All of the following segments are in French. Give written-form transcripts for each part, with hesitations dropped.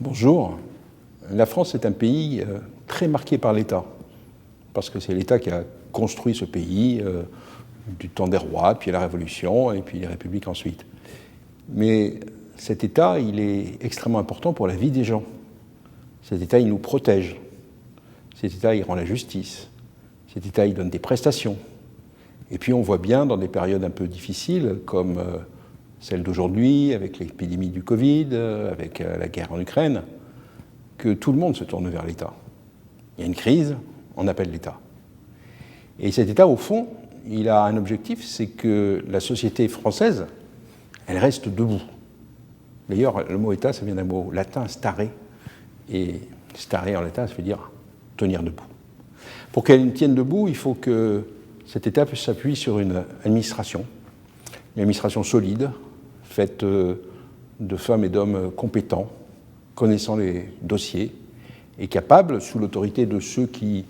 Bonjour. La France est un pays très marqué par l'État, parce que c'est l'État qui a construit ce pays du temps des rois, puis la Révolution, et puis les républiques ensuite. Mais cet État, il est extrêmement important pour la vie des gens. Cet État, il nous protège. Cet État, il rend la justice. Cet État, il donne des prestations. Et puis on voit bien dans des périodes un peu difficiles, comme celle d'aujourd'hui, avec l'épidémie du Covid, avec la guerre en Ukraine, que tout le monde se tourne vers l'État. Il y a une crise, on appelle l'État. Et cet État, au fond, il a un objectif, c'est que la société française, elle reste debout. D'ailleurs, le mot État, ça vient d'un mot latin, stare, et stare en latin, ça veut dire tenir debout. Pour qu'elle tienne debout, il faut que cet État s'appuie sur une administration solide, faite de femmes et d'hommes compétents, connaissant les dossiers, et capables, sous l'autorité de ceux qui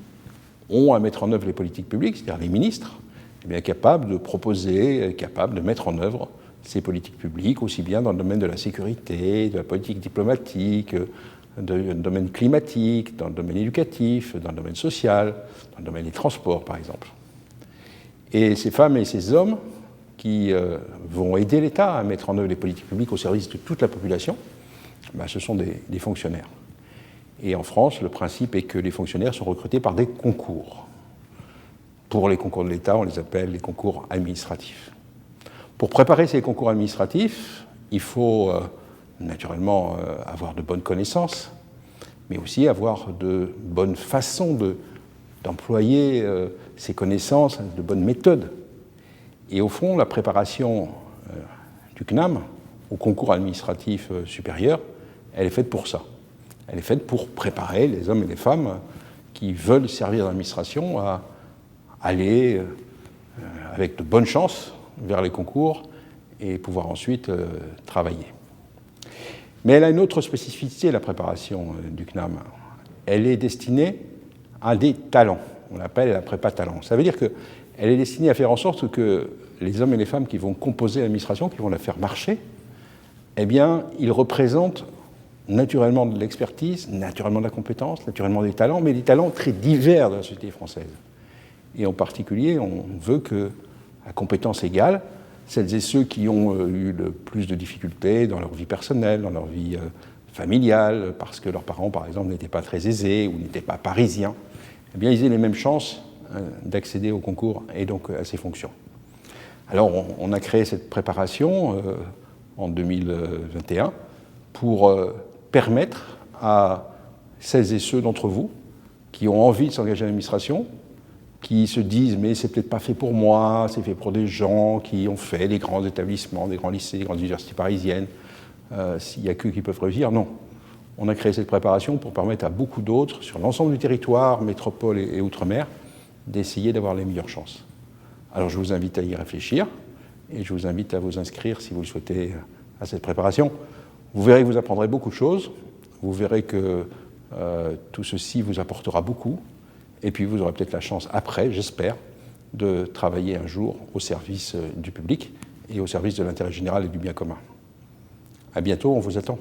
ont à mettre en œuvre les politiques publiques, c'est-à-dire les ministres, eh bien, capables de proposer, capables de mettre en œuvre ces politiques publiques, aussi bien dans le domaine de la sécurité, de la politique diplomatique, dans le domaine climatique, dans le domaine éducatif, dans le domaine social, dans le domaine des transports, par exemple. Et ces femmes et ces hommes qui vont aider l'État à mettre en œuvre les politiques publiques au service de toute la population, ben, ce sont des fonctionnaires. Et en France, le principe est que les fonctionnaires sont recrutés par des concours. Pour les concours de l'État, on les appelle les concours administratifs. Pour préparer ces concours administratifs, il faut naturellement avoir de bonnes connaissances, mais aussi avoir de bonnes façons d'employer ces connaissances, de bonnes méthodes. Et au fond, la préparation du CNAM au concours administratif supérieur, elle est faite pour ça. Elle est faite pour préparer les hommes et les femmes qui veulent servir l'administration à aller avec de bonnes chances vers les concours et pouvoir ensuite travailler. Mais elle a une autre spécificité, la préparation du CNAM. Elle est destinée à des talents. On l'appelle la prépa talent. Ça veut dire qu'elle est destinée à faire en sorte que les hommes et les femmes qui vont composer l'administration, qui vont la faire marcher, eh bien, ils représentent naturellement de l'expertise, naturellement de la compétence, naturellement des talents, mais des talents très divers de la société française. Et en particulier, on veut qu'à compétence égale, celles et ceux qui ont eu le plus de difficultés dans leur vie personnelle, dans leur vie familiale, parce que leurs parents, par exemple, n'étaient pas très aisés ou n'étaient pas parisiens, eh bien, ils aient les mêmes chances d'accéder au concours et donc à ces fonctions. Alors, on a créé cette préparation en 2021 pour permettre à celles et ceux d'entre vous qui ont envie de s'engager à l'administration, qui se disent « mais c'est peut-être pas fait pour moi, c'est fait pour des gens qui ont fait des grands établissements, des grands lycées, des grandes universités parisiennes, s'il n'y a qu'eux qui peuvent réussir ». Non. On a créé cette préparation pour permettre à beaucoup d'autres, sur l'ensemble du territoire, métropole et outre-mer, d'essayer d'avoir les meilleures chances. Alors je vous invite à y réfléchir et je vous invite à vous inscrire, si vous le souhaitez, à cette préparation. Vous verrez que vous apprendrez beaucoup de choses, vous verrez que tout ceci vous apportera beaucoup, et puis vous aurez peut-être la chance après, j'espère, de travailler un jour au service du public et au service de l'intérêt général et du bien commun. À bientôt, on vous attend.